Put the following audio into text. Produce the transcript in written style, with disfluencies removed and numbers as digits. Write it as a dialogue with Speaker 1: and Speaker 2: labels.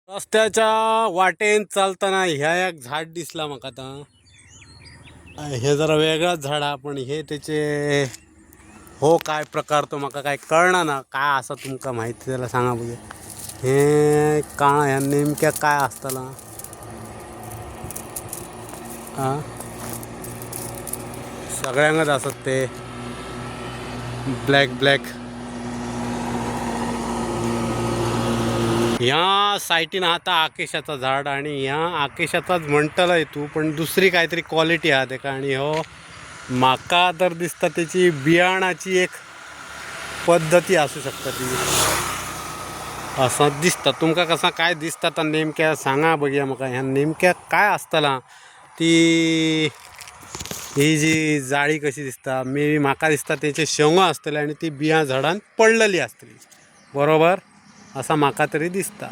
Speaker 1: रस्त्याच्या वाटेन चालताना ह्या एक झाड दिसला म्हाका आता. हे जरा वेगळाच झाड हा, पण हे त्याचे हो काय प्रकार तो म्हाका काय कळना ना. काय असा तुमका माहिती त्याला सांगा बघे. हे काळा ह्या नेमक्या काय असताला हा. सगळ्यांनाच असत ते ब्लॅक ब्लॅक. ह्या सायटीन आता आकेशाचा झाड आणि ह्या आकेशाचाच म्हणटलाय तू, पण दुसरी काहीतरी क्वालिटी हा तेका. आणि हो माका तर दिसता त्याची बियाणाची एक पद्धती असू शकता ती, असं दिसता. तुमका कसा काय दिसता तर नेमक्या सांगा बघूया म्हाका. ह्या नेमक्या काय असताला ती. ही जी जाळी कशी दिसता, मे म्हाका दिसता त्याचे शेंगो असतले आणि ती बिया झाडान पडलेली असतली, बरोबर असा म्हाका तरी दिसता.